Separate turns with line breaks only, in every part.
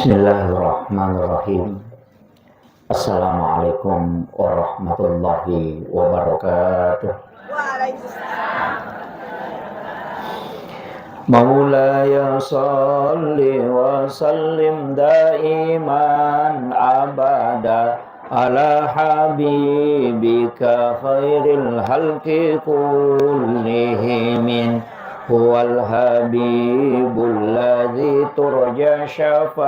Bismillahirrahmanirrahim. Assalamualaikum warahmatullahi wabarakatuh. Maulaya salli wa sallim daiman abada ala habibika khairil halqi kullihim. Huwal habibul ladzi turja syafa'atuhu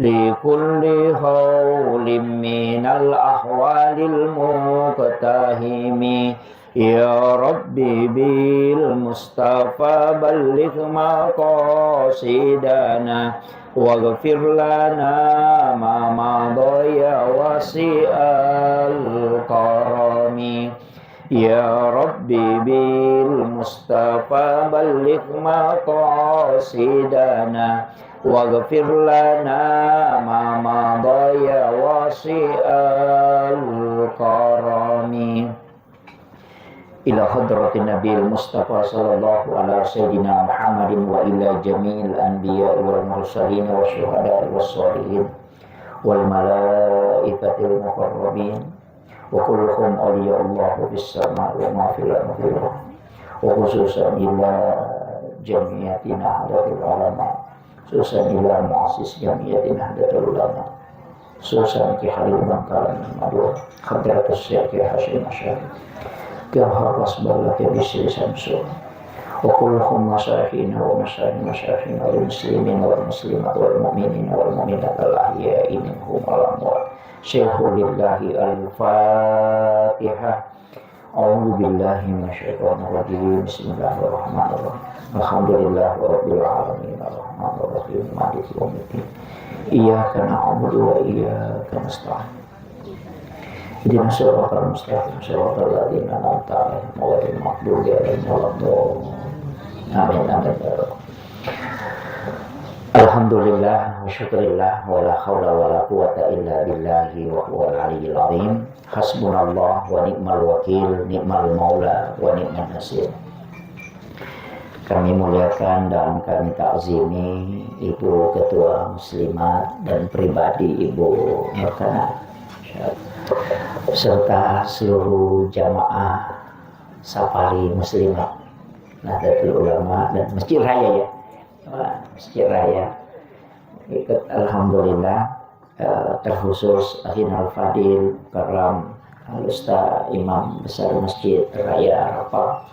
li kulli hawlim minal ahwalil muqtahimi. Ya Rabbi bil Mustafa balligh maqasidana waghfir lana ma madaya wasi'al karami. Ya Rabbi bil Mustafa balligh maqasidana waghfir lana ma madaya wasi'al karami. Ila hadratin Nabil Mustafa sallallahu ala sayyidina Muhammadin wa ila jami'il anbiya wal mursalin wa syuhada was sholihin wal malaikatil muqarrabin wa kulluhum awliya'ullah bis sama' wa ma fil ardi wa khususan ila jami'atina hadatul ulama, khususan ila muassis jami'atina hadatul ulama, khususan ki halil bangkalan madu hadratus syekh Hasyim Asy'ari Harras balaki bisri samsul wa kulluhum masyaykhina wa masyayikhina wal muslimin wal muslimat wal mu'minin wal mu'minat al ahya'i minhum wal amwat. Syekhulillahi al-Fatihah. A'udzu billahi minasyaitonir rajim. Bismillahirrahmanirrahim. Alhamdulillahi rabbil alamin arrahmanir rahim maliki yaumiddin. Iyyaka na'budu wa iyyaka nasta'in. Ihdinas siratal mustaqim siratal ladzina an'amta 'alaihim ghairil maghdubi 'alaihim waladdallin. Amin amin ya rabbal. Alhamdulillah wa syukurillah wa la hawla wa la quwata illa billahi wa huwal aliyyil azim. Hasbunallah wa ni'mal wakil, ni'mal maula wa ni'man nasir. Kami muliakan dan kami ta'zimi Ibu Ketua Muslimat dan pribadi Ibu Nurkana serta seluruh jamaah Safari Muslimat Nahdlatul Ulama dan Masjid Raya ya. Masjid Raya ikut alhamdulillah, terkhusus Ahinal Fadil Karam Al-Ustaz Imam Besar Masjid Raya Arafah,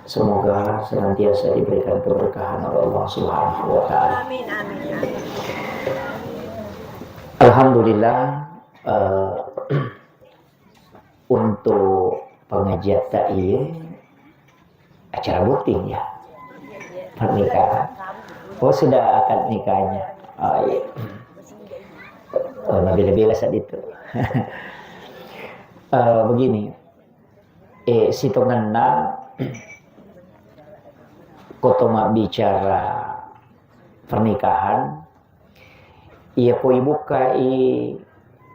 semoga senantiasa diberikan keberkahan oleh Allah Subhanahu wa taala. Amin amin. Alhamdulillah, untuk pengajian ta'iyah acara bukti ya pernikahan. Oh sudah akad nikahnya. Oh iya. Oh lebih-lebih saat itu. Begini. Situnganna kotoma bicara pernikahan. Ia koi bukai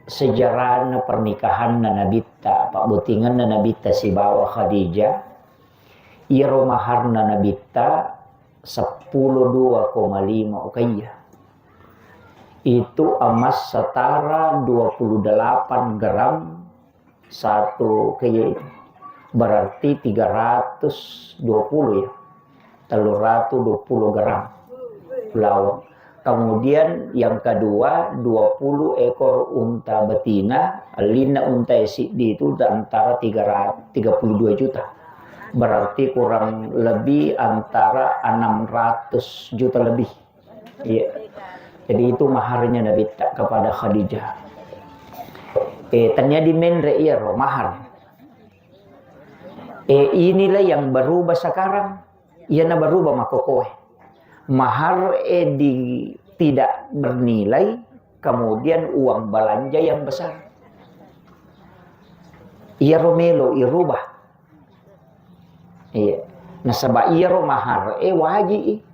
sejarah pernikahan nabita Pak Butingan nabita si bawa Khadijah. Ia romahar nabita 12,5 ukiyah. Itu emas setara 28 gram satu ukiyah itu. Berarti 320 ya. 320 gram lawang. Kemudian yang kedua 20 ekor unta betina, lina unta esidi itu antara 32 juta. Berarti kurang lebih antara 600 juta lebih. Iya. Jadi itu maharnya Nabi kepada Khadijah. Ternyata menre iya mahar. Inilah yang berubah sekarang. Ia na berubah makokoh. Mahar tidak bernilai, kemudian uang belanja yang besar. Ia romelo irubah. Iya. Nah sebab iya ro mahar wajib.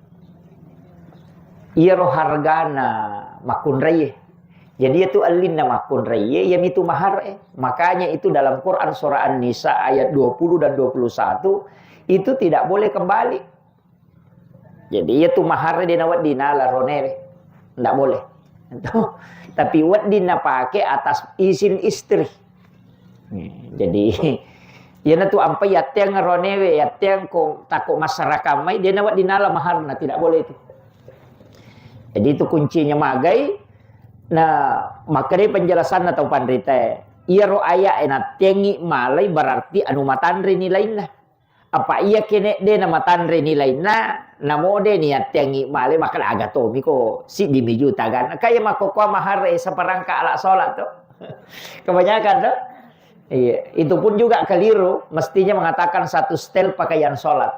Iya ro hargana makun raya. Jadi itu alinna makun raya yang itu mahar Makanya itu dalam Quran surah An-Nisa ayat 20 dan 21 itu tidak boleh kembali. Jadi itu mahar dia nawat dina la ronere. Ndak boleh. Tapi wat dina pakai atas izin istri. Jadi ya tu ampai yateng ronewe yateng ko takut masyarakat mai dia nawat dina la mahar tidak boleh itu. Jadi itu kuncinya magai. Nah, maka dia penjelasan atau pandrita. Ia ro aya ena tengi malai berarti anu matandri nilai lah. Apa iya kene de na matandre nilai na namode ni tengi male maka agak to miko si di miju tagan kaya makoko mahar seperangka ala salat tuh. Kebanyakan tuh. Iya, itu pun juga keliru, mestinya mengatakan satu setel pakaian salat.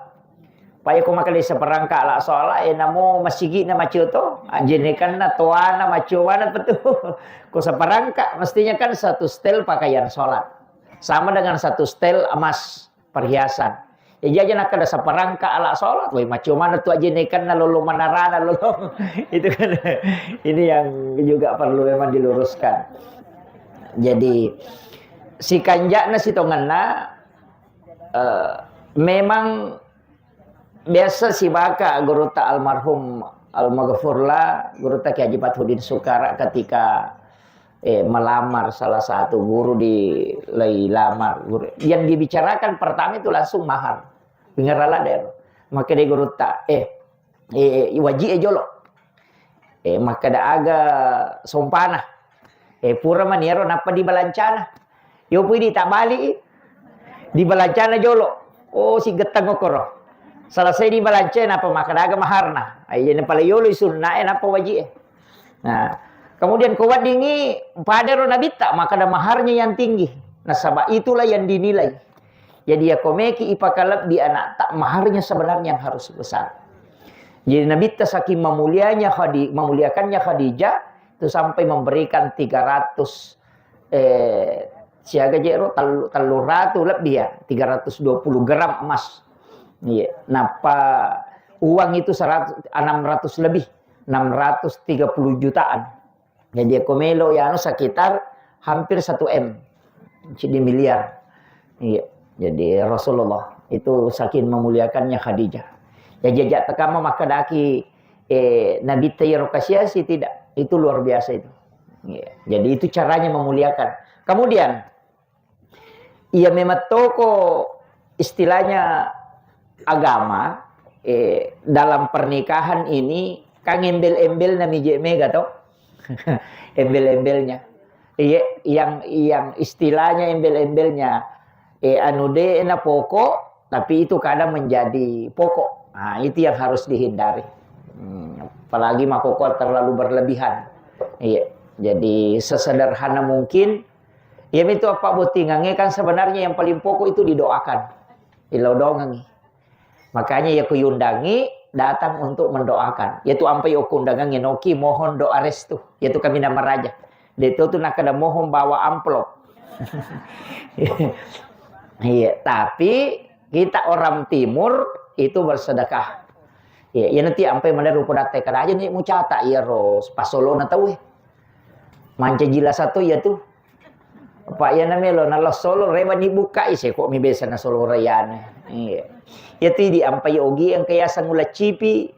Paya ko makali seperangka ala salat namo masigi na macu to, jenekan na toana macuana betul. Ko seperangka mestinya kan satu setel pakaian salat. Sama dengan satu setel emas perhiasan. Ya jajan akan ada seperangka ala sholat, woi macam mana tu aja nekan na lolo manarana lolo. Itu kan ini yang juga perlu memang diluruskan. Jadi si kanjakna si tonganna memang biasa si baka guru ta almarhum almaghfurlah guru ta Ki Haji Fathudin Sukara ketika melamar salah satu guru di lamar guru. Yang dibicarakan pertama itu langsung mahar. Pingarala der. Maka dia guru tak wajib jolo. Maka da aga sompana. Pura maniero napa di balancana. Yo pui di tak balik. Di balancana jolo. Oh si getang okoro. Selesai di balancana apa maka da aga maharna. Ai yen pala yolo sunna napa wajib. Nah, kemudian kuat dingi pada nabita maka ada maharnya yang tinggi. Nah, sabab itulah yang dinilai. Jadi ya komeki ipakalap di anak tak maharnya sebenarnya yang harus besar. Jadi nabita saking memuliakannya Khadijah itu sampai memberikan 300 siaga jero telur ratu lebih ya 320 gram emas. Iya, napa uang itu 600 lebih 630 jutaan. Jadi komelo ya sekitar hampir 1 M. Jadi miliar. Iya. Jadi Rasulullah itu saking memuliakannya Khadijah. Ya jejak tekama maka daki Nabi Tayyir Rokasiasi tidak. Itu luar biasa itu. Iya. Jadi itu caranya memuliakan. Kemudian ia memang toko istilahnya agama dalam pernikahan ini kang embel-embel nami mega toh. Embel-embelnya. Iya, yang istilahnya embel-embelnya anu de na pokok tapi itu kadang menjadi pokok. Nah, itu yang harus dihindari. Apalagi makoko terlalu berlebihan. Iya. Jadi sesederhana mungkin ya itu apa botingange kan sebenarnya yang paling pokok itu didoakan. Ilodongangi. Makanya ya kuyundangi datang untuk mendoakan. Yaitu ampai okundangan ngenoki mohon doa restu. Yaitu kami nama raja. Itu tuh nak ada mohon bawa amplop. Iya, tapi kita orang timur itu bersedekah. Iya, ya nanti ampai mana rupa datekan aja nih mau catat ya ros pasolo na tahu manca jila satu ya tuh. Pak ya namelo nalo solo reba dibuka ise kok mi besa na solo rayana. Iya. Ya ti di ampai ogi yang kaya sangulat cipi.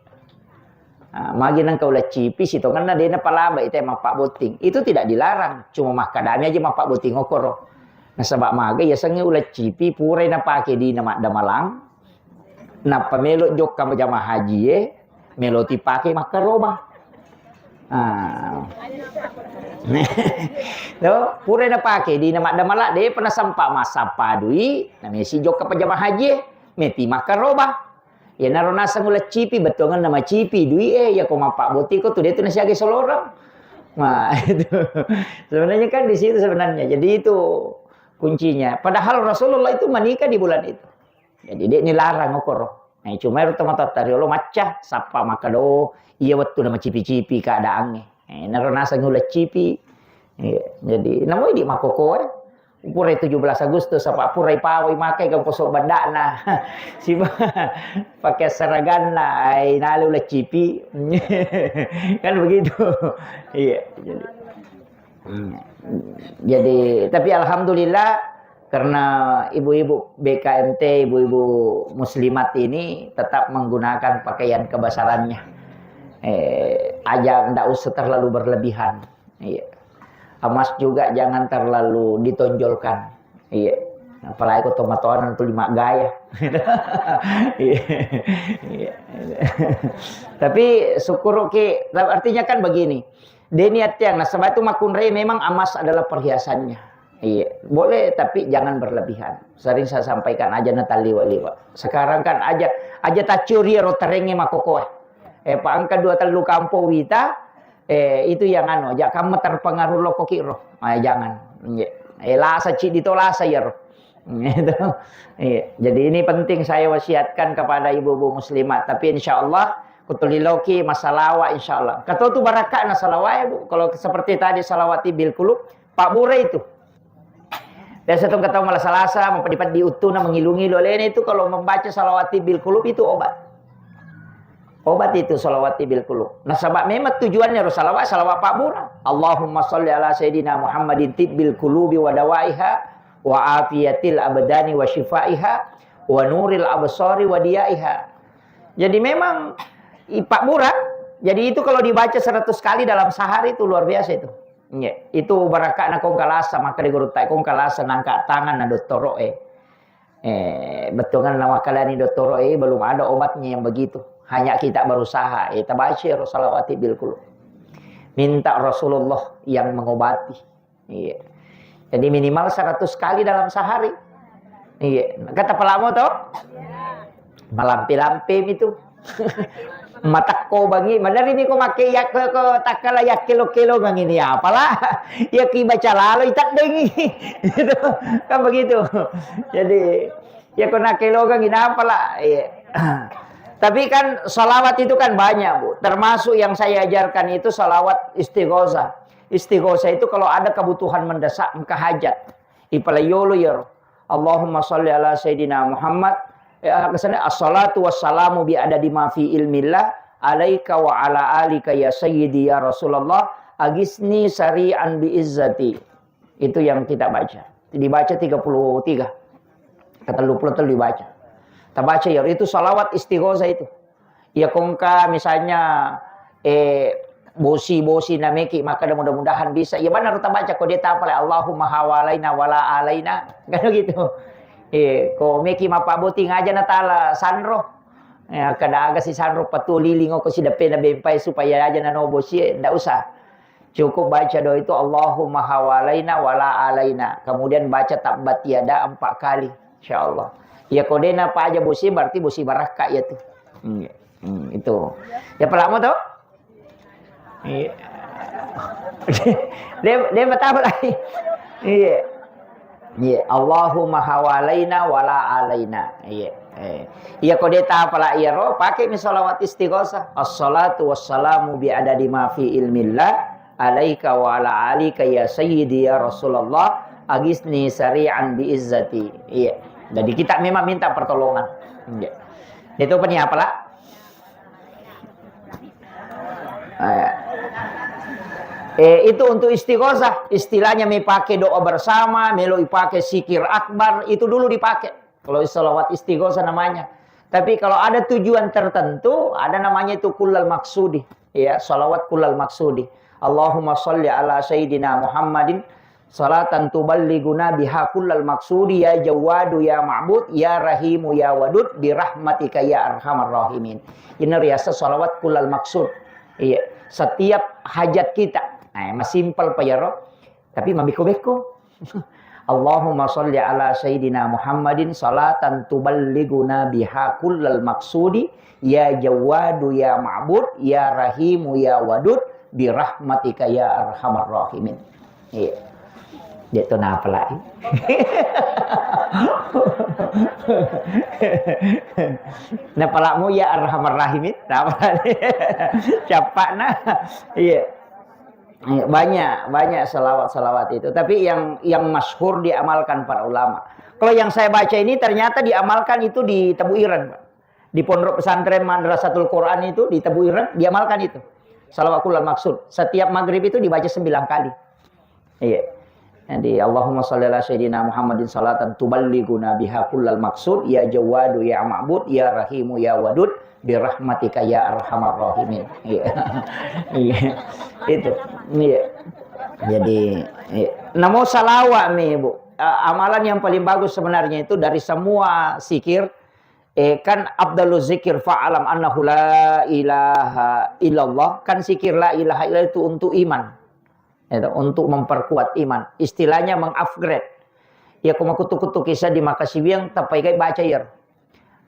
Magi nang kaulat cipi situ kan na dena palaba itu emang Pak Boting. Itu tidak dilarang, cuma makadami aja Pak Boting okoro. Nah sabak maga ya sange ulat cipi pure na pake di nama damalang. Na pamelo jok ka jamaah haji melo ti pake makaroba. No, pure na pake di nama damala de pernah sampa masa padui na mesi jok ka jamaah haji meti makaroba. Ya narona sang ulat cipi betongan nama cipi dui ya koma Pak Boti ko tuh dia tuh nasi age solorang. Nah itu sebenarnya kan di situ sebenarnya. Jadi itu kuncinya. Padahal Rasulullah itu menikah di bulan itu. Jadi dia ini larang okoro. Nah cuma itu teman-teman tariolo macah sapa makado iya waktu nama cipi-cipi keadaannya. Narona sang ulat cipi. Jadi namanya di makoko Purai 17 Agustus apa purai pawai makai kang posok bandana. Siba pakai seragana ai nalu la cipi. Kan begitu. Iya, jadi tapi alhamdulillah Karena ibu-ibu BKMT, ibu-ibu muslimat ini tetap menggunakan pakaian kebesarannya. Aja ndak usah terlalu berlebihan. Iya. Emas juga jangan terlalu ditonjolkan. Iya. Apalagi kau tomatoan itu 5 gaya. Iya. Iya. Tapi syukur ki, artinya kan begini. Dia niat yang nasabah itu makunrei memang emas adalah perhiasannya. Iya, boleh tapi jangan berlebihan. Sering saya sampaikan aja natal liwa-liwa. Sekarang kan aja tak curi roterenge makoko. Pak angka 2 terlalu kampo wita, itu yang aja kamu terpengaruh lo kokiro. Jangan. Lasa cik ditolasa ya roh. Gitu. Iya. Jadi ini penting saya wasiatkan kepada ibu-ibu muslimat. Tapi insya Allah kutuliloki masalawat insya Allah. Kata tu barakah na salawat bu. Kalau seperti tadi salawati bil kulub, Pak Bure itu. Dan satu kata malah salasa, mempadipat diutuna mengilungi oleh itu kalau membaca salawati bil kulub itu obat. Obat itu salawati bil kulub. Nah sebab memang tujuannya salawat Pak Bura. Allahumma sholli ala sayyidina Muhammadin tibbil kulubi wa dawaiha wa afiyatil abdani wa shifaiha wa nuril absari wa diyaiha. Jadi memang Pak Bura, jadi itu kalau dibaca 100 kali dalam sehari itu luar biasa itu. Ya, itu barakah na kong kalasa maka di guru tak kong kalasa nangka tangan na doktoro betul kan nama kalian doktoro belum ada obatnya yang begitu. Hanya kita berusaha kita baca salawati bil kulub. Minta Rasulullah yang mengobati. Iya. Jadi minimal 100 kali dalam sehari. Iya. Kata pelamo toh? Malampi-lampi itu. Mata ko bangi, madar ini ko make yak ko takala yak kilo-kilo bang ini apalah. Ya ki baca lalu itak dengi. Gitu. Kan begitu. Jadi ya ko nak kilo bang ini apalah. Iya. Tapi kan salawat itu kan banyak bu. Termasuk yang saya ajarkan itu salawat istighosah. Istighosah itu kalau ada kebutuhan mendesak engkau hajat. Ipalayolo ya. Allahumma sholli ala sayyidina Muhammad. Kesana as-salatu wassalamu bi adadi ma fi ilmillah alaika wa ala alika ya sayyidi ya Rasulullah agisni sari'an bi izzati. Itu yang kita baca. Dibaca 33. Kata lupa dibaca. Kita baca ya itu salawat istighosah itu. Ya kongka misalnya bosi nameki maka mudah-mudahan bisa. Ya benar kita baca kok dia tak apa Allahumma hawalaina wala alaina. Kan gitu. Ko meki mapabuti aja natala sanro. Ya kada aga si sanro patuliling ko si dape na bempay supaya aja na nobo si ndak usah. Cukup baca doa itu Allahumma hawalaina wala alaina. Kemudian baca tabbat yada 4 kali insyaallah. Ya kodena apa aja bosi berarti bosi barakah ya tuh. Itu. Ya pelamo tuh? Iya. Dia betapa lagi. Iya. Iya, Allahumma hawalaina wala alaina. Iya. Iya kau dia tak apalah iya roh pakai misalawat istighosah. As-salatu wassalamu bi adadi ma fi ilmillah alaika wa ala alika ya sayyidi ya Rasulullah agisni sari'an bi izzati. Iya. Jadi kita memang minta pertolongan. Iya. Itu punya apalah? Itu untuk istighosah. Istilahnya pakai doa bersama, melo pakai zikir akbar, itu dulu dipakai. Kalau salawat istighosah namanya. Tapi kalau ada tujuan tertentu, ada namanya itu kullal maksudi. Ya, salawat kullal maksudi. Allahumma sholli ala sayyidina Muhammadin salatan tuballighuna biha kullal maksudi ya Jawadu ya Ma'bud ya Rahimu ya Wadud bi rahmatika ya arhamar rahimin. Ini riasa salawat kullal maksud. Iya, setiap hajat kita. Nah, masih simpel Pak Yaro. Tapi mabiko-beko. Allahumma sholli ala sayyidina Muhammadin salatan tuballighuna biha kullal maksudi ya Jawadu ya Ma'bud ya Rahimu ya Wadud bi rahmatika ya arhamar rahimin. Iya. Dia tu nak apa lagi? Nah palakmu ya arhamar rahimin. Apa lagi? Cepat nah. Iya. Banyak salawat itu. Tapi yang masyhur diamalkan para ulama. Kalau yang saya baca ini ternyata diamalkan itu di Tebu Ireng, Pak. Di pondok pesantren Madrasatul Quran itu di Tebu Ireng diamalkan itu. Salawat kullal maksud. Setiap maghrib itu dibaca 9 kali. Iya. Jadi Allahumma shalli ala sayyidina Muhammadin salatan tuballighuna biha kullal maqsud ya Jawadu ya Ma'bud ya Rahimu ya Wadud birahmatika ya arhamar rahimin. Iya. Iya. Itu. Iya. Jadi namo salawat nih Bu. Amalan yang paling bagus sebenarnya itu dari semua zikir kan afdalul zikir fa'alam annahu la ilaha illallah, kan zikir la ilaha illallah itu untuk iman. Itu, untuk memperkuat iman. Istilahnya mengupgrade. Ya kutu kisah di Makasibiang tapai kai baca ya.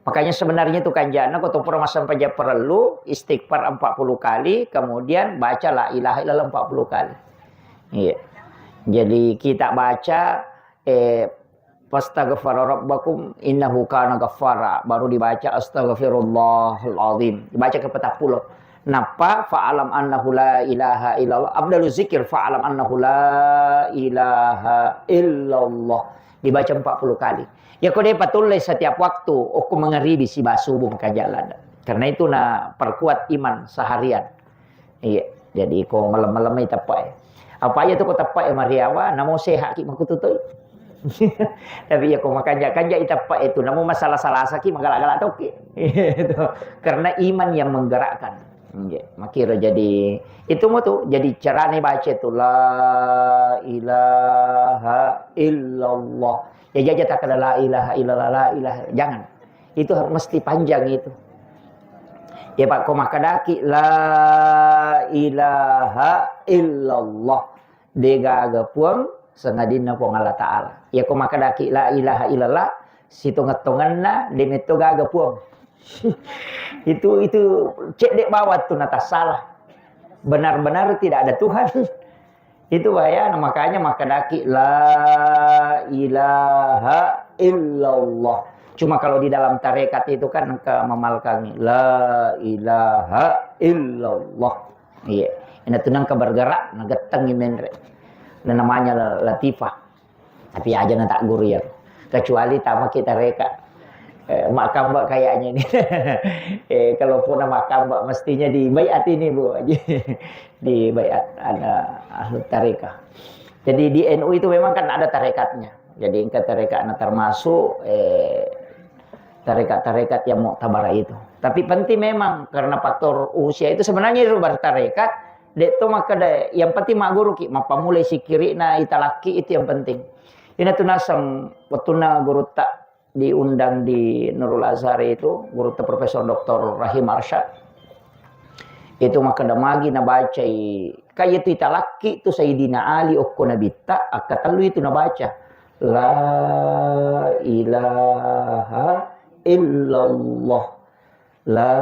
Makanya sebenarnya itu kanjana kutu pura sampai perlu istighfar 40 kali, kemudian baca la ilaha illallah 40 kali. Iya. Jadi kita baca fastaghfara rabbakum innahu kana ghaffara, baru dibaca astaghfirullahal azim, dibaca ke 40. Napa fa'alam annahu la ilaha illallah afdalu zikir fa'alam annahu la ilaha illallah, dibaca 40 kali. Ya kau dapat tulis setiap waktu aku mengeribi si basubung ke jalan. Karena itu na perkuat iman seharian. Iya, jadi kau malam-malam itu tepai. Apa aja tuh kau tepai Mariawa, namo sehat ki maku tutui. Tapi ya kau makanya itu tepai itu namo masalah sakit magalak-galak toki. Itu karena iman yang menggerakkan. Ya, makira jadi itu mau tuh jadi cara nih baca tuh la ilaha illallah. Ya jaja tak ada la ilaha illallah, la ilaha, jangan. Itu mesti panjang itu. Ya Pak kau makadaki la ilaha illallah. Dega puang sengadina puang Allah Ta'ala. Ya kau makadaki la ilaha illallah situngat-tunganna demeto gaga puang. itu cek dek bawah tuh nata salah, benar-benar tidak ada Tuhan. Itu bahaya. Makanya makadaki la ilaha illallah. Cuma kalau di dalam tarekat itu kan ke memalkangi la ilaha illallah. Iya, ini tunang ke bergerak nagetangi menre. Dan namanya latifah. Tapi aja tak guru ya. Kecuali tamak kita reka. Makam mbak kayaknya ini. Kalau pun makam mbak mestinya di bayat ini Bu. Di bayat ada ahli tarekah. Jadi di NU itu memang kan ada tarekatnya. Jadi ke tarekat termasuk tarekat-tarekat yang muktabar itu. Tapi penting memang karena faktor usia itu sebenarnya itu bertarekat. Dek tu maka yang penting mak guru ki mapa mulai sikiri na italaki itu yang penting. Ini tu nasam waktu na guru tak diundang di Nurul Azhar itu guru Profesor Dr. Rahim Arsyad itu maka damagi na baca kayak itu italaki itu Sayyidina Ali okko nabita akatalu itu na baca la ilaha illallah la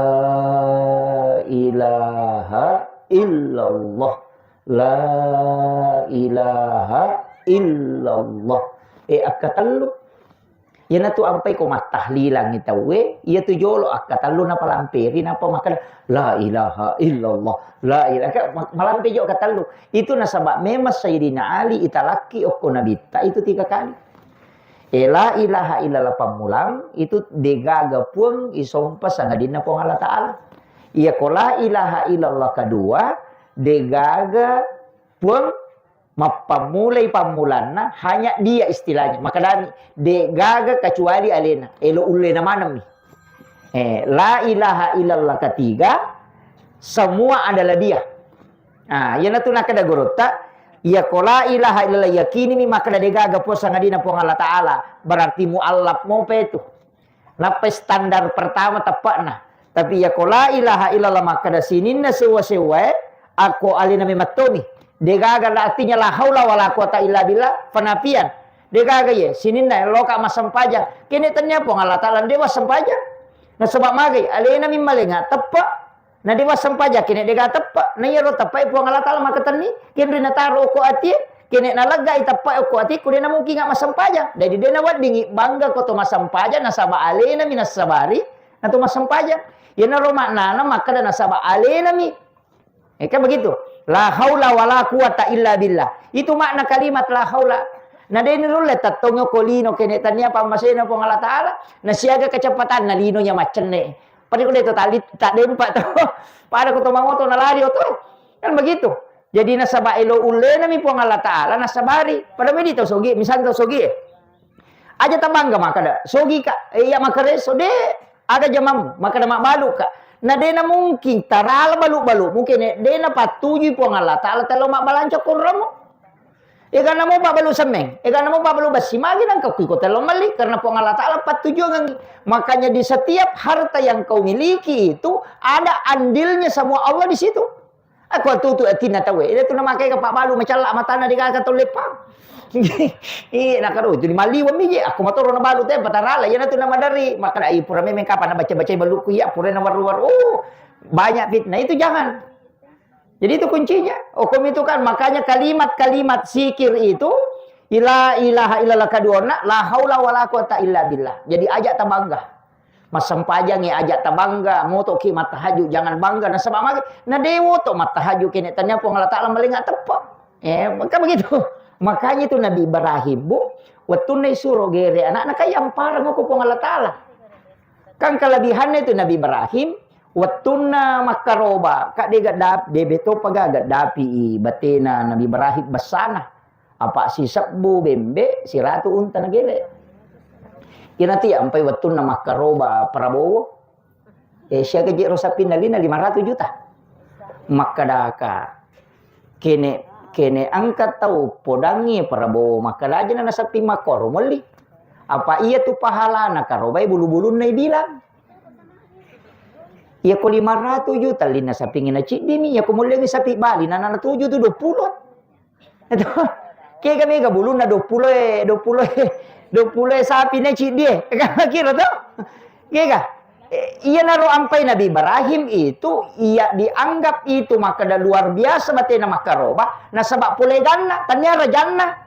ilaha illallah la ilaha illallah akatalu. Ya natu ampai ko matahlilang itawe, iya tu jolo akatalu na palampiri napa makan la ilaha illallah, la ilaha malampi jo katalu. Itu nasabak memang Sayyidina Ali italaki okko nabita itu 3 kali. La ilaha illallah pamulang itu degaga pun isompa sangadina pong Allah Ta'ala. Iya ko la ilaha illallah kedua degaga pun mapamulai pamulana hanya dia istilahnya. Maka dan degaga kecuali alena. Elo ulena manam nih. La ilaha illallah ketiga semua adalah dia. Ah, yana tu nakada gorota. Ya kola ilaha illallah yakini mi maka degaga po sangadina po Allah Ta'ala. Berarti muallaf mo petu. Napa standar pertama tepat nah. Tapi ya kola ilaha illallah maka da sininna sewa-sewa aku alina mi matomi. Degaga artinya la haula wala quwata illa billah penapian. Degaga ye sininna loka masampaja. Kini tanya po Allah Ta'ala dewa sampaja. Na sebab magi alena mi malenga tepa. Na dewa sampaja kini dega tepa. Na yero tepa po Allah Ta'ala maka tani kini na taro ko ati kini na laga itapa ko ati kude na mungkin nga masampaja. Dari dena wadingi bangga ko to masampaja na saba alena mi nasabari na to masampaja. Yana roma nana maka na saba alena mi. Kan begitu. La haula wala quwata illa billah. Itu makna kalimat la haula. Na deni rulle tatongo kolino kene tania pamasena po Allah Ta'ala. Na siaga kecepatan na lino nya macenne. Padi ko dito tak dempa to. Pada ko to mangoto na lari to. Kan begitu. Jadi nasaba ilo ule nami puang Allah Ta'ala nasabari. Pada medi tau sogi, misalnya tau sogi. Aja tabangga maka da. Sogi ka, iya maka reso de. Aga jamam, maka da mak balu ka. Na dena mungkin taral balu-balu. Mungkin dena patuju puang Allah Ta'ala. Talo mak balancok kun ramu. Ika namo pa balu semeng. Ika namo pa balu basimagi nang kau kiko talo malik. Karena puang Allah Ta'ala patuju ngang. Makanya di setiap harta yang kau miliki itu ada andilnya semua Allah di situ. Aku tu atina tahu. Dia tu nama kai kapak balu macam lah matana di kata tu lepang. Nak karo itu di maliwan biji. Aku motor na balu teh patarala. Ya tu nama dari. Maka ai pura memang kapan baca-baca balu ku ya pura nama luar. Oh, banyak fitnah itu jangan. Jadi itu kuncinya. Hukum itu kan makanya kalimat-kalimat zikir itu la ilaha illallah kaduana la haula wala quwata illa billah. Jadi ajak tabangga. Mas sampajang ya ajak tabangga, moto ki matahaju jangan bangga na sabab magi. Na dewo to matahaju kini tanya po Allah Taala melingat tepat. Maka begitu. Makanya itu Nabi Ibrahim, Bu, waktu nai suruh gere anak-anak yang parang ko po Allah Taala. Kan kelebihannya itu Nabi Ibrahim, waktu na makaroba, kak de gadap de beto pagagat dapi batena Nabi Ibrahim basana. Apa si sabbu bembe si ratu unta na gere. Kinati ampai waktu na makaroba Prabowo. Siya gaji rosapin na 500 juta. Makadaka. Kene angkat tahu podangi Prabowo. Makadaja na nasapi makoro muli. Apa iya tu pahala na karobay bulu-bulun na ibilang. Iya ko 500 juta lina sa pingin na chidimi. Iya ko muli sapi bali na 7 tu 20. Ito. Kaya kami kabulun na 20 sapi na chidie. Kira to? Kaya ka? Iya naro ampai Nabi Ibrahim itu iya dianggap itu maka da luar biasa batena makaroba na sabab pulay ganna tanyara janna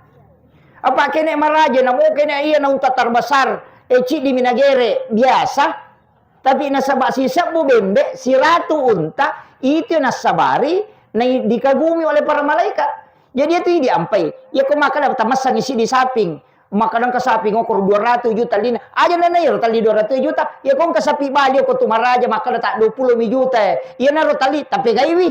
apa kene maraja na mo kene iya na utatar besar ci di minagere biasa tapi na sabab si sabbu bembe si ratu unta itu na sabari na dikagumi oleh para malaikat jadi itu diampai ya ko maka da tamasang isi di saping makadang kasapi ngokor 200 juta lina aja na nayo tali 200 juta ya kong kasapi bali ko tumaraja makada tak 20 juta ya naro tali tapi gaiwi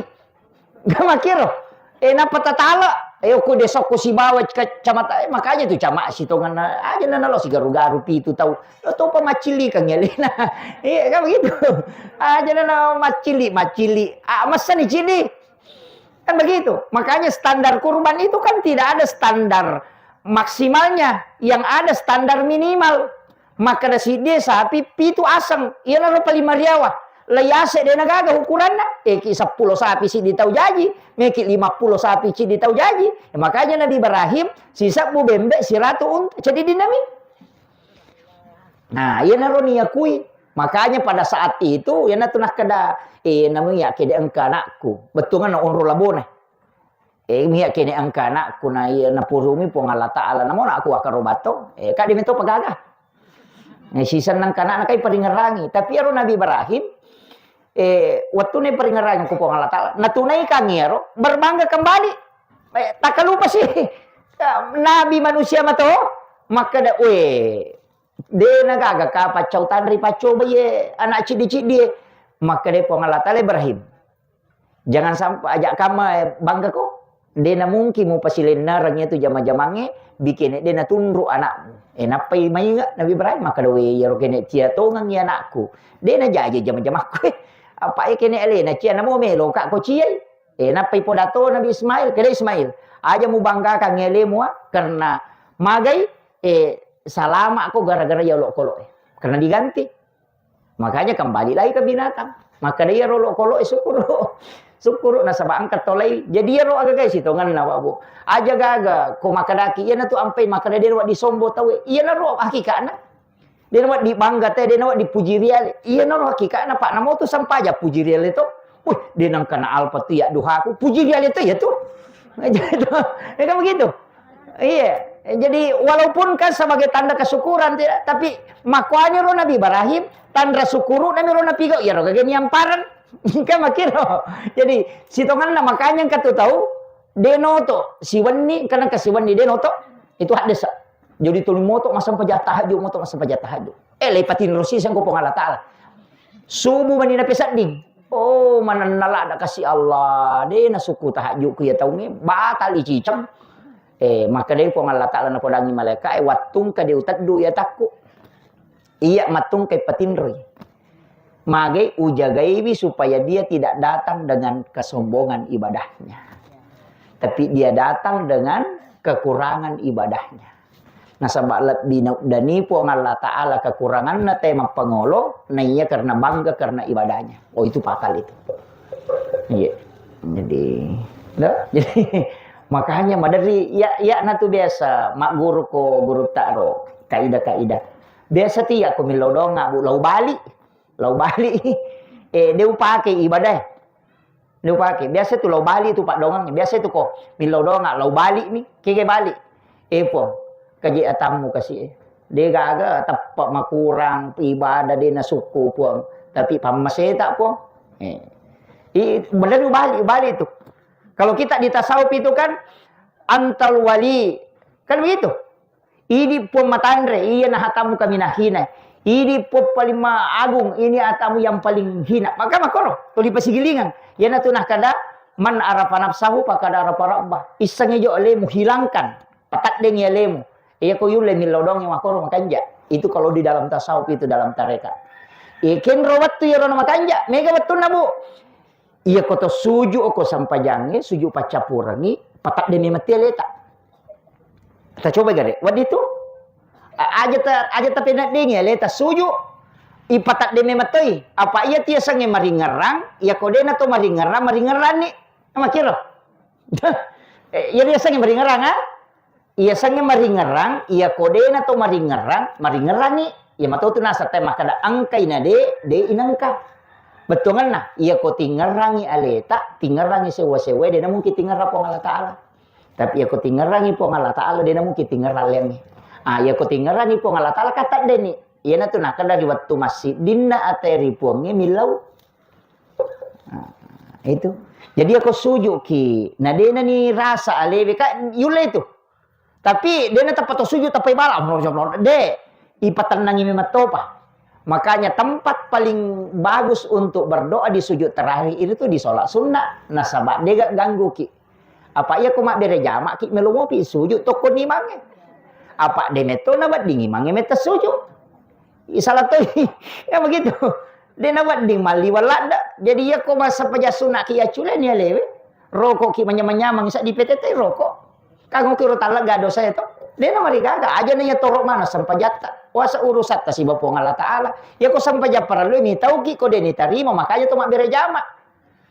gamakiro napatatala ko desok ko si bawat kacamata makanya tu camak si tongan aja na nalo si garu-garu pitu tahu to pa macili kang yalina kan begitu aja na macili masa ni cili kan begitu makanya standar kurban itu kan tidak ada standar maksimalnya yang ada standar minimal maka da si dia sapi pitu asang iya na ro pali mariawa layase de nagaga ukuranna ki 10 sapi si ditau jaji meki 50 sapi si ditau jaji makanya Nabi Ibrahim si sabbu bembe si ratu unta jadi dinami nah iya na ro niakui makanya pada saat itu ya na tunah kada namanya kede engka anakku betul kan onro labone miya kini angka nak kuna na purumi po Allah Taala namo na aku akarobato kadi mento pagaga sisan nang kana kay paringerangi tapi aro Nabi Ibrahim waktu ni paringerangi ko po Allah Taala natunay kangero berbangga kembali tak lupa sih Nabi manusia mato maka da de nagaga ka pacau tanri paco baye anak cidi-cidi maka de po Allah Taala Ibrahim jangan sampai ajak kamu bangga kok dena mungkin mau pasilin narangnya tu jama-jamange bikin dena tunduk anakmu napai mai enggak Nabi Ibrahim maka dawe ya rokene cia tongang ya anakku dena jaje jama-jamaku apa kene elena cia namo melo kak ko cia napai podato Nabi Ismail kene Ismail aja mu banggakan ngele mua karena magai salama aku gara-gara ya kolok karena diganti makanya kembali lagi ke binatang maka dia rolok kolok syukur na sabang katolay jadi ro aga guys ito ngan na wabo aja gaga ko makadaki iya na tu ampay makada dia wa disombo tawe iya na ro hakika na dia wa di bangga teh dia wa dipuji real iya na ro hakika na pak namo tu sampaja puji real itu dia nang kana alpa tu ya duha aku puji real itu ya tu kan begitu iya jadi walaupun kan sebagai tanda kesyukuran tidak tapi makwanya ro Nabi Ibrahim tanda syukuru dan ro napigo ya ro kagani amparan kan makiro jadi si tongan na makanya katu tahu denoto si wani karena si wani denoto itu hadis jadi tuli moto masam pajatah tahajud moto masam pajatah tahajud lepatin rosi sang ko Allah Taala subuh mani na pesading Oh, mana nala ada kasih Allah. Dia na suku tahajud ku ya tahu ni batal icicam. Maka dia ko Allah Taala na podangi malaikat watung ka dia utaddu ya takku. Iya matung kay patinroy. Magai ujagaibi supaya dia tidak datang dengan kesombongan ibadahnya. Tapi dia datang dengan kekurangan ibadahnya. Nasabak dani po ng Allah Ta'ala kekurangan na tema pangolo na iya karena bangga karena ibadahnya. Oh itu pakal itu. Iya. Jadi makanya madari ya na tu biasa mak guru ko guru taro kaidah. Biasa tiya ko milodong nga lau bali. Dia upake ibadah. Dia upake. Biasa tu lau bali tu pak dongang. Biasa tu ko milodong nga lau bali ni kike bali. Po kaji atamu kasih dia gaga tepat makurang ibadah dia na suku puang tapi pamasih tak puang benar balik tu kalau kita di tasawuf itu kan antal wali kan begitu ini pun matandre iya na hatamu kami nahina ini pun paling agung ini hatamu yang paling hina maka makoro tu di pasigilingan ya na tunah kada man arafa nafsahu pakada arafa rabbah isangnya jo lemu hilangkan patat deng ya lemu iya ko yule milodong yang makoro makanja. Itu kalau di dalam tasawuf itu dalam tarekat. Ikin rawat tu ya rono makanja. Mega betul na bu. Iya ko to suju ko sampajange, suju pacapurangi, patak demi mati leta. Kita coba gade. Wad itu aja ta penat ding ya leta suju. Ipatak demi mati. Apa iya tia sange maringerang, iya ko dena to maringerang ni. Makiro. Iya dia sange maringerang ha? Iya sange maringerang, iya kodena to maringerang ni. Iya matau tu nasa tema kada angkai na de inangka. Betungan na, iya ko tingerangi aleta, tingerangi sewa-sewa de na mungkin tingerang po Allah Taala. Tapi iya ko tingerangi po Allah Taala de na mungkin tingerang yang. Iya ko tingerangi po Allah Taala kata de ni. Iya na tu na kada di waktu masjid dinna ateri puangnya milau. Itu. Jadi aku sujuk ki. Nah de na ni rasa alewe ka yule itu. Tapi dia nak tempat sujud tapi malam de ipatanangi mematopa. Makanya tempat paling bagus untuk berdoa di sujud terakhir itu tuh di sholat sunnah. Nasabak dia gak ganggu ki. Apa iya kumak bere jamak ki melumopi sujud toko ni mange. Apa dia meto nabat dingi mange meta sujud. Salah tuh ya begitu. Dia nabat ding mali walada. Jadi ya ko masa paja sunnah ki ya culen ya lewe. Rokok ki manyamang sa di PTT rokok. Kang kiro talaga dosa itu. Dia na marigaga aja nanya torok mana sampajata. Wasa urusat ta si Bapong Allah Taala. Ya ko sampaja paralu mi tau ki ko deni tarima makanya to mak bere jama.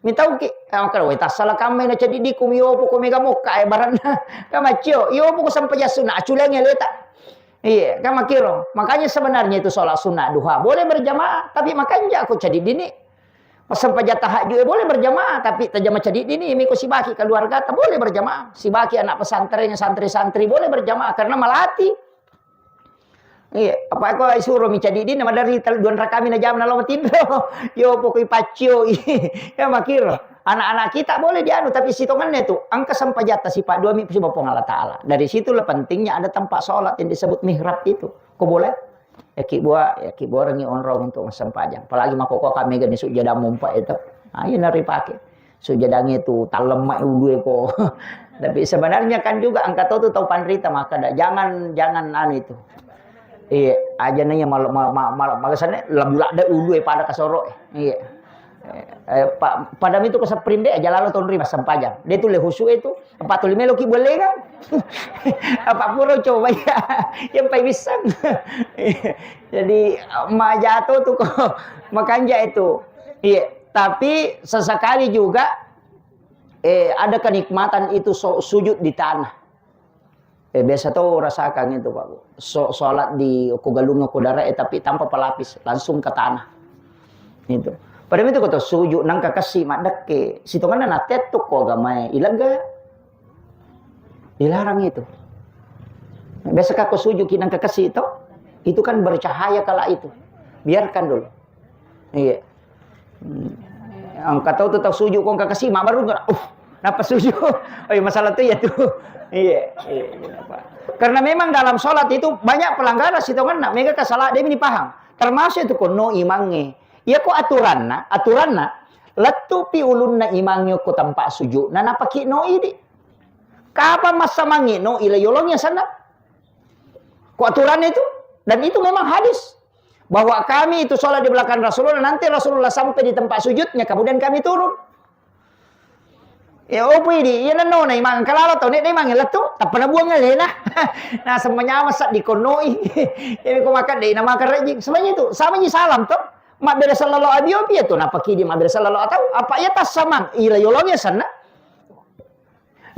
Mi tau ki kalau we tasala kame na cedi di kumiyo po ko mega muka barana. Kamacio, yo po ko sampaja sunah aculenge leta. Iya, kama kiro. Makanya sebenarnya itu sholat sunnah duha boleh berjamaah, tapi makanya aku cedi dini. Sampai tahajud boleh berjamaah, tapi tajama cedit ini miko si baki keluarga tak boleh berjamaah. Si baki anak pesantrennya santri-santri boleh berjamaah karena malati. Iya, apa aku suruh mi cedit ini nama dari duan rakami na jam na lo tindo. Yo pokoi pacio. Ya makir. Anak-anak kita boleh dianu tapi sitongannya itu angka sampai jatah si Pak dua mi si Bapong Allah Taala. Dari situlah pentingnya ada tempat sholat yang disebut mihrab itu. Kok boleh? Ya ki buah rengi onrong untuk masam pajang. Apalagi makoko kami gani sujada mumpa itu. Ayo nari pakai. Sujadanya itu talemak ulu ko. Tapi sebenarnya kan juga angkat tu tahu panrita maka jangan anu itu. Iya, aja nanya malam makasane labulak da ulu pada kasoro. Iya. Padam itu keseprinde aja lalu tahun rima sampajang. Dia tuh lehusu itu 45 loki boleh kan? Apa pura coba ya, yang pai bisa. Jadi majato tuh kok makanja itu. Iya, tapi sesekali juga ada kenikmatan itu sujud di tanah. Biasa tuh rasakan itu Pak. Sholat di kogalunga kodara tapi tanpa pelapis, langsung ke tanah. Itu. Pada itu kata sujud nang kakasi mak deke. Sitongan na tetuk ko gamay ilaga. Dilarang itu. Biasa kako sujud nang kakasi itu kan bercahaya kala itu. Biarkan dulu. Iya. Angkat tahu tetap sujud kong kakasi mak baru napa sujud. Oh iya masalah itu ya tuh. Iya. Karena memang dalam sholat itu banyak pelanggaran sitongan nak mega kasalah dia ini paham. Termasuk itu kono imange. Ya kok aturanna Latupi ulun na imangyo ko tampak sujud. Na napakino ini. Kapan masa mangino ilayolongnya sana. Kok aturan itu? Dan itu memang hadis. Bahwa kami itu sholat di belakang Rasulullah. Nanti Rasulullah sampai di tempat sujudnya. Kemudian kami turun. Ya opo ini. Ya nano na imang kalala tau. Nek na imang ilatu. Tak pernah buang ngalih na. Nah semuanya masak di konoi. Ini ko makan deh. Nama makan rejik. Semuanya itu. Sama ni salam tuh. Mak beda sallallahu alaihi wasallam tu. Napa kidi mak beda sallallahu atau apa ya tas samang. Ilayolongnya sana.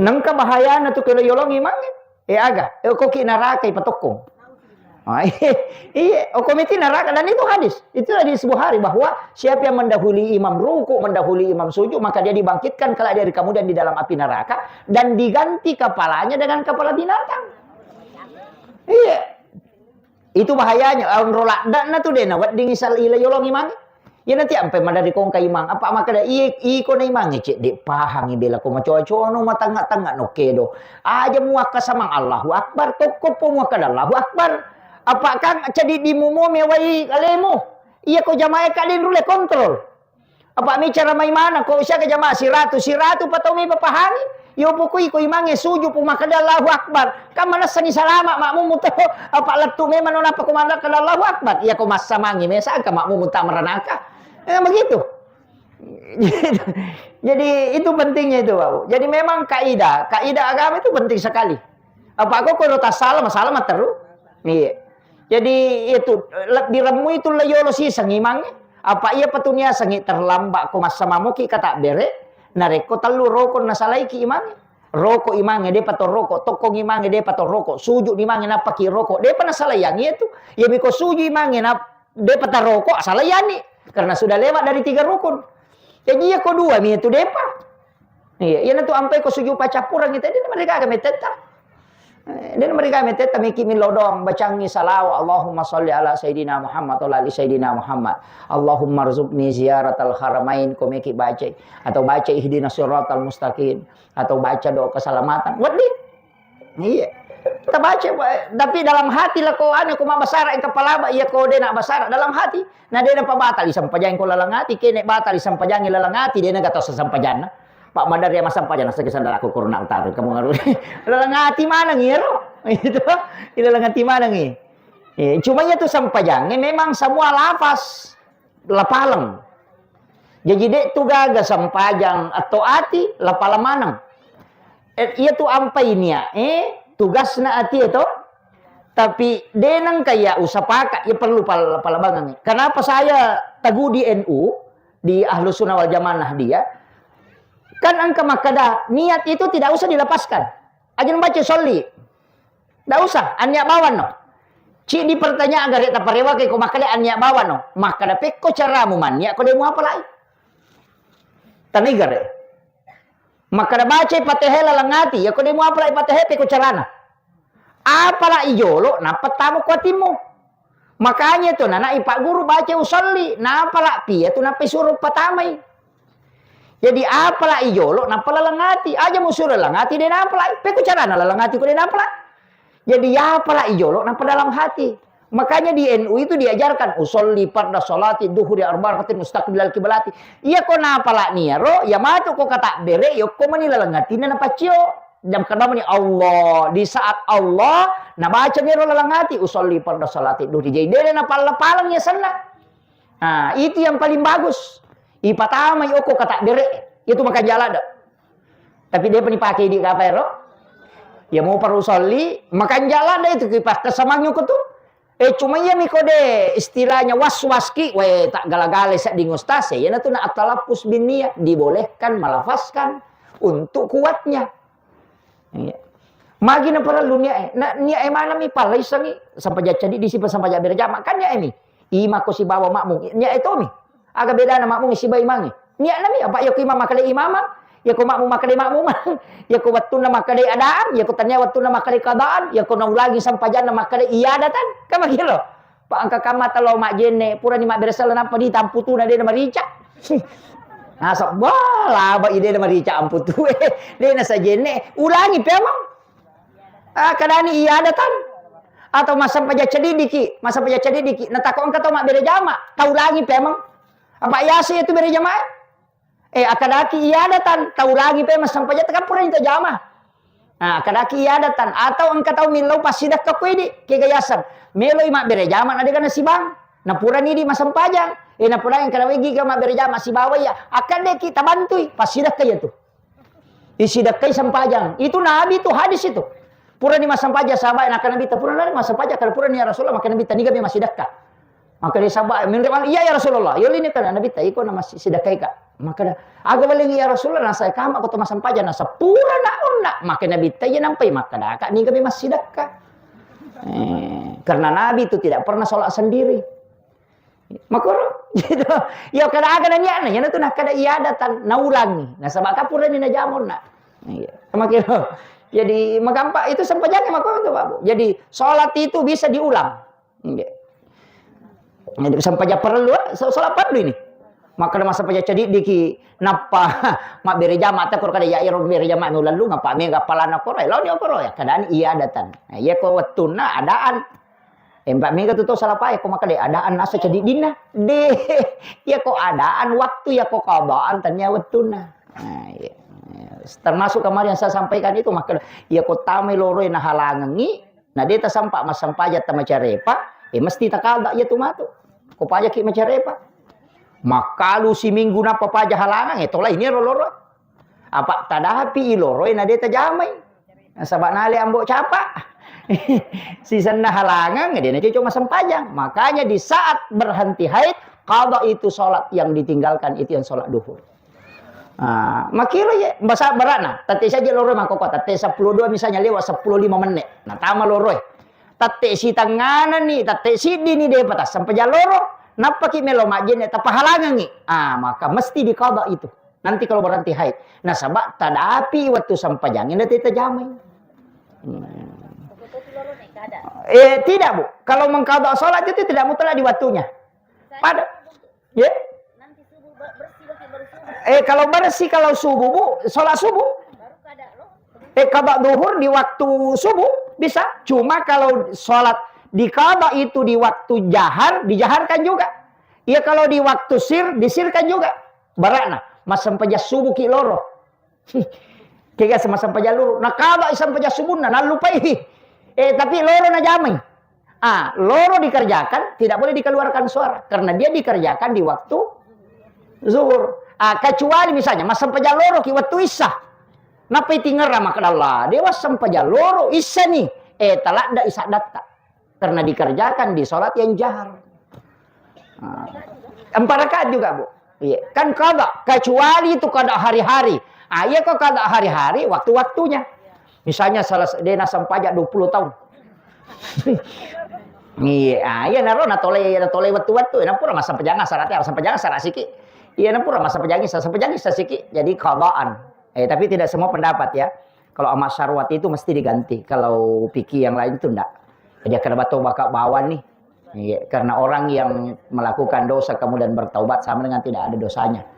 Nang kabahayaan na to ilayolong imang. Aga. Ko kinaraka ipatokong. Iya, komiti neraka dan itu hadis. Itu hadis Bukhari bahwa siapa yang mendahului imam ruku, mendahului imam sujud, maka dia dibangkitkan kelak dari kemudian di dalam api neraka dan diganti kepalanya dengan kepala binatang. Iya. Itu bahayanya. Rolak dan tu dena wat dingisal ila yolong imang. Ya nanti ampe madari kong ka imang. Apa maka da ko na imang cek dek pahangi bela ko macoco no matanga-tanga no kedo. Aja muaka samang Allahu Akbar toko po muaka Allahu Akbar. Apakah jadi di mumu mewai kalemu? Iya ko jamaah kadin rule kontrol. Apa mi cara mai mana ko siya ka jamaah siratu patau mi papahani. Yo pukui ko imange suju pu makada Allahu Akbar. Ka mana sani salama makmu muto apa latu me manona pa kumanda ka Allahu Akbar. Iya ko masamangi me sa ka makmu muta meranaka. Begitu. Jadi itu pentingnya itu, Pak. Jadi memang kaidah agama itu penting sekali. Apa aku kalau tak salah terus. Iya. Jadi itu diremu itu layolo si sangimang. Apa ia petunia sangi terlambat ko masamamuki kata bere. Nareko telu rokok nasalai ki imang. Rokok imangnya dia pato rokok, tokong imangnya dia pato rokok, sujud imangnya napa ki rokok. Dia pernah salah yang itu. Ya biko sujud imangnya nap dia pata rokok salah yani. Karena sudah lewat dari 3 rukun. Jadi ya ko 2 mi itu depa. Iya, ya nanti ampai ko sujud pacapurang itu dia mereka akan meteta. Dan mereka meteta miki min lodong bacangi salawa Allahumma sholli ala sayidina Muhammad wa ali sayidina Muhammad. Allahumma rzuqni ziyaratal haramain ko miki baca atau baca ihdinas siratal mustaqim atau baca doa keselamatan. Wadi. Iya. Kita baca tapi dalam hati lah ko ane ko mabasara ang kepala ba iya ko de na basara dalam hati. Na de na pabatal isang pajang ko lalangati kene batal isang pajang lalangati de na gato sa sampajan na. Pak Madar ya masam pajan sa kisandal ako kurna utara kamu ngaruh. Lalangati mana ngiro? Itu ilalangati mana ngi. Cuma itu sampajang memang semua lafaz lapalang. Jadi dek tu gaga sampajang atau ati lapalamanang. Iya tu ampai niya tugas na ati itu. Tapi denang kaya usapaka ya perlu palabangan. Kenapa saya teguh di NU di Ahlus Sunnah wal Jamaah dia? Kan angka makada niat itu tidak usah dilepaskan. Aja baca soli. Tidak usah anya bawan no. Ci di pertanyaan agar tak parewa kay ko makada anya bawan no. Makada pekko cara mo man ya ko demo apa lai. Tanigar. Makada baca patehe lalangati ya ko demo apa lai patehe pekko carana. Apala ijolo na patamu kuatimu. Makanya itu nana ipak guru baca usolli na apala pi itu na pisuruh patamai. Jadi apalah ijolo napala langati aja musuh langati dia napala peku cara langati ko dia napala. Jadi apalah ijolo napa dalam hati. Makanya di NU itu diajarkan usolli farda salati duhuri arba'atin mustaqbilal kiblati. Iya ko napala niaro ya matu ko kata bere yo ko manila langati na napacio. Jam kedama ni Allah di saat Allah na baca niaro langati usolli farda salati duhuri jadi dia napala palangnya sana. Nah, itu yang paling bagus. Ipatama yoko kata bere itu makan jalan dah. Tapi dia pakai di kapero. Ya mau parusoli makan jalan dah itu kipas kesamangnya ko tuh. Cuma ya mikode istilahnya waswaski we tak galagale sak di ngustase ya na tu na atalapus bin niyah dibolehkan melafazkan untuk kuatnya. Ya. Magi na para lunia na nia mana mi palai sangi sampai jadi disipa sampai jadi jamak kan ya ini. Ima ko si bawa makmu nia itu mi. Agak beda nama makmum si bayi mangi. Niat nami apa ya ko imam makale imam, ya ko makmum makale makmum, ya ko wattu na makale adaan, ya ko tanya wattu na makale kadaan, ya ko naulagi sampajan na makale iadatan. Kama kilo. Pa angka kama talo mak jene pura ni mak beresal na padi tamputu na de na marica. Nasok bala ba ide na marica amputu de na sa jene ulangi pe amang. Kadani iadatan. Atau masa paja cediki, natakon ka to mak bere jama, tau lagi pe amang. Apa yasi itu beri jamaah? Akadaki iadatan tahu lagi pe mas sampaja tekan pura itu jama. Akadaki iadatan atau engka tahu milau pasidah ke kuidi kegayasan. Melo imak bere jama na kana si bang. Na pura ni di mas sampajang. Na pura yang kana wegi ka mak bere jama si bawa ya. Akadaki kita bantui pasidah kaya tu. Isidah kaya sampajang. Itu nabi itu hadis itu. Pura ni mas sampaja sahabat nak nabi ta pura ni mas sampaja kalau pura ni ya Rasulullah maka nabi ta ni gabe masih dakka. Maka dia sahabat menurut iya ya Rasulullah. Yo ini kan nabi ta iko na masih sidakai ka. Maka aga balik ya Rasulullah nasa kama ko to masampaja nasa pura na unna maka nabi ta ya nampai maka da ka ni gabe masih dakka. Karena nabi itu tidak pernah sholat sendiri. Maka gitu. Ya kada aga na niya na yan tu nak kada iadatan na ulangi. Na sabab ka pura ni na jamon na. Maka jadi magampak itu sampajanya maka itu Pak Bu. Jadi sholat itu bisa diulang. Jadi sampaja perlu sholat fardu ini. Maka ada masa sampaja jadi diki napa mak bere jama ta kur kada ya iro bere jama nu lalu ngapa me ngapalana korai lawan yo koro ya kadaan iya adatan. Ya ko wettuna adaan. Mbak me tu salah pae ko maka de adaan asa jadi dina. Ya ko adaan waktu ya ko qadaan tanya wettuna. Nah iya. Termasuk kemarin yang saya sampaikan itu maka ya kota meloroi nah halangi nah dia tersampak mas sampaja ta macarepa mesti takada ya tu matu ko paja ki macarepa maka lu si minggu napa paja halangan tola ini loro apa tadapi iloroi nah dia tajamai nah sabak nale ambo capa si sana halangan dia cuma sampajang makanya di saat berhenti haid qada itu salat yang ditinggalkan itu yang salat duhur. Makiro ya bahasa berana tate saja loroi mangkoko tate 12 misalnya lewat 15 menit nah tama loroi tate si tanganan nih tate si di ni de patas sampai jaloro napa ki melo majene ta pahalangan ni maka mesti diqada itu nanti kalau berhenti haid nah sabab tadapi waktu sampajangin nanti terjamai tidak Bu kalau mengqada salat itu tidak mutlak di waktunya pada ya kalau bersih kalau subuh Bu, sholat subuh. Qada duhur di waktu subuh bisa. Cuma kalau sholat di qada itu di waktu jahar, dijaharkan juga. Iya kalau di waktu disirkan juga. Barakna, mas sampaja subuh ki loro. Kaya sama sampaja loro. Nah qada sampaja subuh na lupai. Tapi loro na jamai. Loro dikerjakan tidak boleh dikeluarkan suara karena dia dikerjakan di waktu zuhur. Kecuali misalnya mas sampaja loro ki waktu isya. Napa tinggal maka Allah dewa sampaja loro isya nih. Talak da isya datta. Karena dikerjakan di sholat yang jahar. 4 rakaat juga Bu. Iya. Kan qada kecuali itu qada hari-hari. Iya kok qada hari-hari waktu-waktunya. Misalnya salah dena sampaja 20 tahun. Iya naro na tole waktu-waktu na pura mas sampajana syaratnya sampajana syarat siki. Iya nampura masa pejangis sasiki jadi qadaan. Tapi tidak semua pendapat ya. Kalau amat syarwat itu mesti diganti. Kalau fikih yang lain itu enggak. Jadi kena bakal bawan nih. Karena orang yang melakukan dosa kemudian bertaubat sama dengan tidak ada dosanya.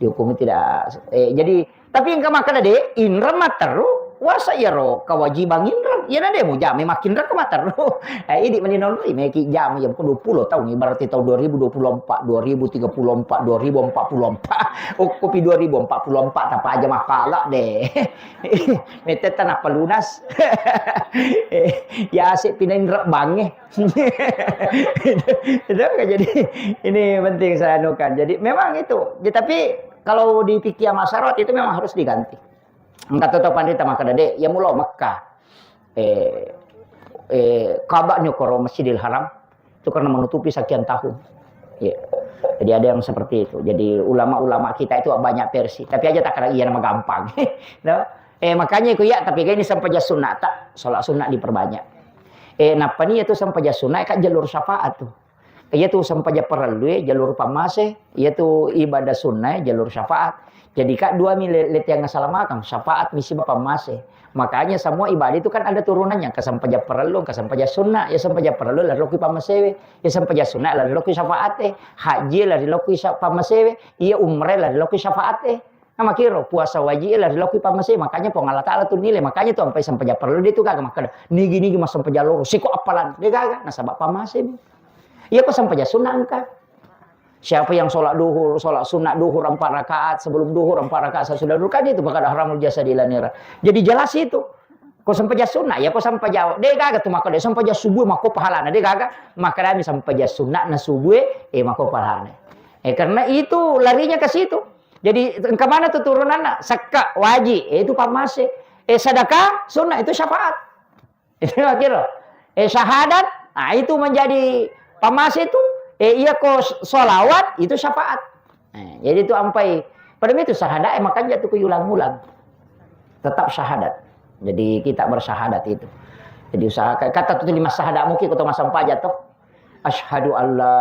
Dihukumi tidak. Jadi tapi yang kamakana de inra materu wasa yaro kewajiban inra. Ya nade mo jam makin ra kamateru. Ini meninon meki jam yang ke 20 tahun berarti tahun 2024, 2034, 2044. Kopi 2044 apa aja makala deh. Mete tanah pelunas. Ya asik pindahin rek bange. Jadi ini penting saya anukan. Jadi memang itu. Tapi kalau di fikih masyarakat itu memang harus diganti. Kata topan kita maka dade ya mulau Makkah. Kabaknya koro Masjidil Haram itu karena menutupi sekian tahun. Jadi ada yang seperti itu. Jadi ulama-ulama kita itu banyak versi. Tapi aja tak kira iya nama gampang. No? Makanya itu ya. Tapi ini sampai jas sunat tak. Sholat sunat diperbanyak. Napa nih itu sampai jas sunat kan jalur syafaat tuh. Itu sampai jas perlu jalur pamase. Itu ibadah sunat jalur syafaat. Jadi kak 2 milet yang salah makan syafaat misi bapak masih. Makanya semua ibadah itu kan ada turunannya. Kesampaja perlu, kesampaja sunnah, ya sampaja perlu lalu kita pamasewe, ya sampaja sunnah lalu kita syafaate, haji lalu kita pamasewe, iya umrah lalu kita syafaate. Nah makiro puasa wajib lalu kita pamasewe. Makanya pengalat Allah tuh nilai. Makanya tuh sampai sampaja perlu itu kagak maka nigi mas sampaja loro, siko apalan dia kagak. Nah sabab pamasewe. Iya kok sampaja sunnah engkau. Siapa yang sholat duhur, sholat sunat duhur 4 rakaat, sebelum duhur 4 rakaat sesudah duhur, kan itu bakal haramul jasa di lanira. Jadi jelas itu. Kau sampai jas sunat, ya kau sampai jauh. Dia gagal tuh maka dia sampai jas subuh maka pahalana. Dia gagal, maka dia sampai jas sunat na subuh, maka pahalana. Karena itu larinya ke situ. Jadi ke mana tuh turunan? Zakat wajib, itu pamase. Sedekah sunat itu syafaat. Itu kira. Syahadat, nah itu menjadi pamase itu. Iya kok sholawat itu syafaat. Nah, jadi itu sampai pada itu syahadat makanya tuh ulang-ulang. Tetap syahadat. Jadi kita bersyahadat itu. Jadi usahakan kata tuh 5 syahadat mungkin kau masam pajak tuh. Asyhadu alla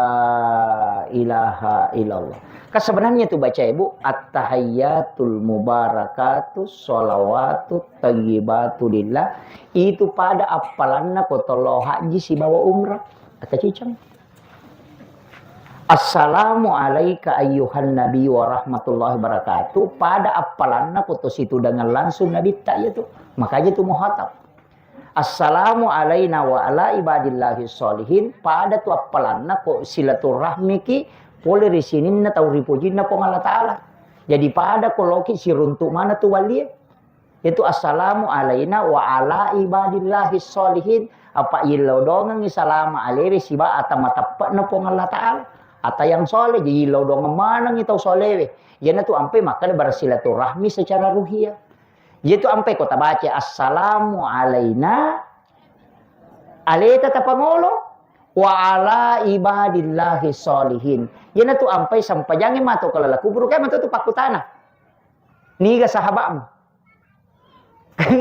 ilaha illallah. Kan sebenarnya itu baca ibu at-tahiyyatul mubarakatus sholawatut thayyibatu lillah itu pada apalanna kotolo haji si bawa umrah kata cicang. Assalamu alayka ayyuhan nabi wa rahmatullahi wabarakatuh pada apalanna koto situ dengan langsung nabi tak itu makanya itu muhatab. Assalamu alayna wa ala ibadillahi sholihin pada tu apalanna ko silaturahmi ki boleh risinin na tau ripujinna pong Allah Ta'ala. Jadi pada koloki si runtuk mana tu wali itu assalamu alayna wa ala ibadillahi sholihin apa ilau dongang salama alayhi siba atamatapat na pong Allah Ta'ala. Ata yang soleh jadi ilau dongang mana ngitau soleh yana tu ampe maka bersilaturahmi secara ruhiyah. Yaitu ampai kota baca assalamu alaina alaita tapangolo wa ala ibadillahi sholihin. Yana tu ampai sampai jangan mato kalau laku buruk kan tu pakutana. Niga sahabatmu.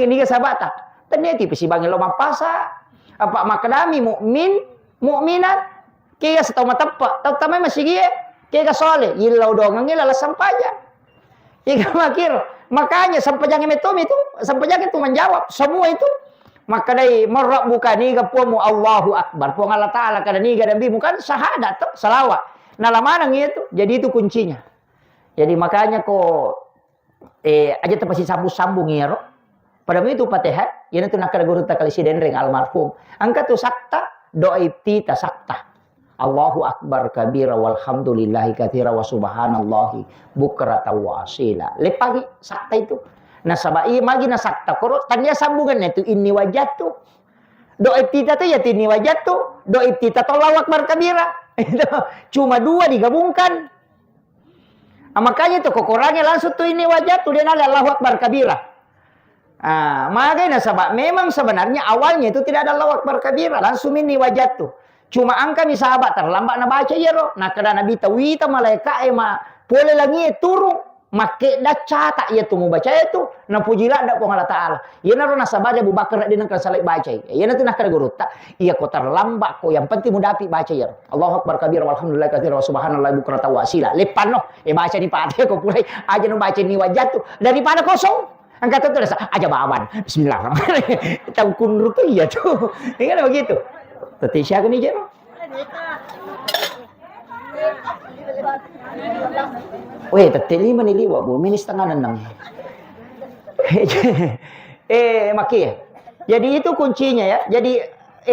Niga sahabata. Ternyata pesi bangin lo mapasa. Apa makadami mukminat kaya sa tao matapa. Tao tamay masige. Kaya ka soleh. Ilaw dongang ilala sampaja. Ika makiro. Makanya sampajang itu sampajang itu menjawab semua itu. Maka dari merok buka niga puamu Allahu Akbar. Puang Allah Ta'ala kada niga dan bimu kan syahadat tuh salawat. Nah lamanang itu. Jadi itu kuncinya. Jadi makanya kok aja terpasi sambung-sambung ya. Pada itu Fatihah. Yan itu nakala guru takali si denreng almarhum. Angka tu sakta doa ibtita sakta. Allahu Akbar kabira walhamdulillahi katsira wa subhanallahi bukrata wa asila. Lepagi sakta itu. Nah sabai magi na sakta koro tanya sambungan itu ini wajatu. Doa ibtita tu ya ini wajatu. Doa ibtita tu Allahu Akbar kabira. Cuma 2 digabungkan. Nah, makanya itu kokorangnya langsung tuh ini wajatu dia nala Allahu Akbar kabira. Makanya sahabat memang sebenarnya awalnya itu tidak ada Allahu Akbar kabira, langsung ini wajatu. Cuma angka ni sahabat terlambat na baca ya roh. Nah kada nabi tawita malaikat boleh lagi turun. Make dah catak ya tu mau baca itu. Na pujilah dak pong Allah Ta'ala. Ya na roh nasabada Abu Bakar dia nak salai baca. Ya na tu nak kada guru tak. Iya ko terlambat ko yang penting mudapi baca ya. Allahu Akbar kabir walhamdulillah katsira wa subhanallahi bukrata wa asila. Lepan noh baca ni Fatihah ko pulai aja no baca ni wajatu daripada kosong. Angkat tu aja bawan. Bismillahirrahmanirrahim. Tahu kunur tu iya tu. Ingat begitu. Tadi siapa ni je? Weh, tadi 5 ni liwat bu, minit setengah 6. Maki. Jadi itu kuncinya ya. Jadi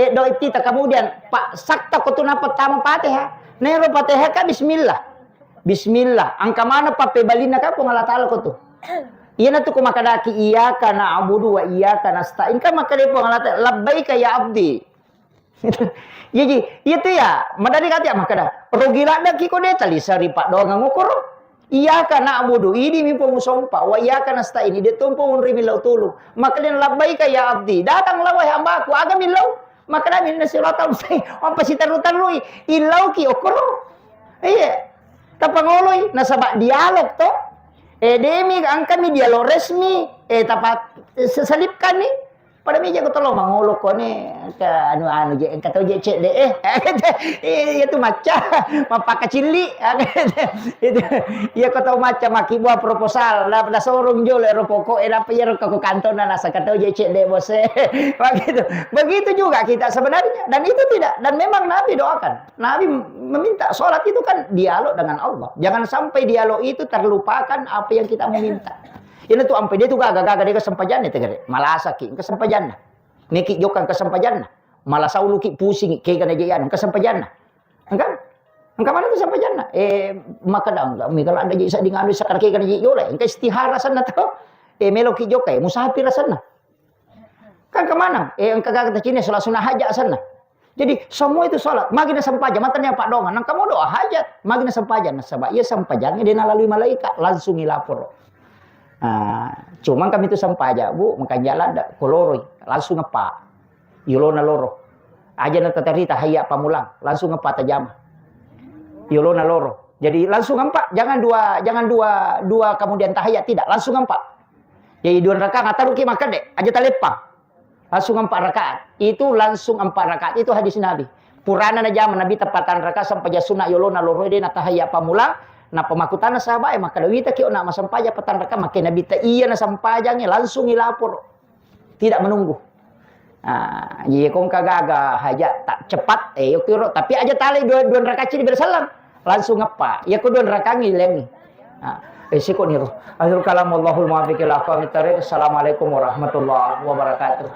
doa kita kemudian Pak sakta kau tu napa pertama Fatihah. Nero Fatihah kan Bismillah. Bismillah. Angka mana Pak pebalina kan pun Allah Ta'ala kau tu. Iya na tu ko makadaki iyyaka na'budu wa iyyaka nasta'in kan makade po Allah Ta'ala labbaika ya abdi. Jadi itu ya madari kata makada rogila da kiko de tali sari pak doang ngukuro iyyaka na'budu ini mi pengusompa wa iyyaka nasta'in de tumpo unri milau tulu maka den labbaika ya abdi datanglah wahai hambaku aga milau maka da min siratal mustaqim apa sitarutan lui ilau ki okoro iya tapangoloy nasaba dialog to demi angka mi dialog resmi tapat sesalipkan ni pada meja ko tolong mangolok ko ni ke anu je kata je cek de itu macam mapaka cili itu ya ko tahu macam maki buah proposal la sorong jo le pokok apa ya ko kantor na nasa kata je cek de bos begitu juga kita sebenarnya dan itu tidak dan memang Nabi doakan Nabi meminta salat itu kan dialog dengan Allah jangan sampai dialog itu terlupakan apa yang kita meminta. Ini tuh ampe dia tuh gaga-gaga dia kesempajannya tegere. Malah asaki kesempajanna. Niki jokan kesempajanna. Malah saulu ki pusing ke kana jayan kesempajanna. Kan? Engkau mana tu sampai jannah? Maka dah enggak. Kalau ada jisa di ngadu sakar kaya kana jole. Engkau istihara sana tu. Meloki jokai musafir sana. Kan kemana? Engkau kata Cina salat sunah hajat sana. Jadi semua itu salat. Magina sampaja matanya Pak Dongan. Nang kamu doa hajat. Magina sampaja. Nasabak ia sampajanya dia nalalui malaikat langsung ilapor. Cuma kami itu sampaja bu. Makan jalan dak koloroi langsung ngepak. Yolona loro. Aja na tatarita hayya pamulang langsung ngepak tajam. Yolona loro. Jadi langsung empat, jangan dua kemudian tahiyat, tidak, langsung empat. Jadi 2 rakaat taruh ki makan dek, aja talepang. Langsung 4 rakaat. Itu langsung 4 rakaat, itu hadis Nabi. Purana na zaman Nabi tepatan rakaat sampai sunat yolona loro de na tahiyat pamulang, na pemakutana sahabat maka dawita ki ona masampaja patan rakaat makin Nabi ta iya na sampajangnya langsung ilapor. Tidak menunggu. Jadi kong kagaga hajat tak cepat yuk kiro tapi aja tali dua rakaat ini bersalam langsung apa ya ko 2 rakaat ngilengi siko niru akhir kalam wallahul muwaffiq ila aqwamit thariq. Assalamualaikum warahmatullahi wabarakatuh.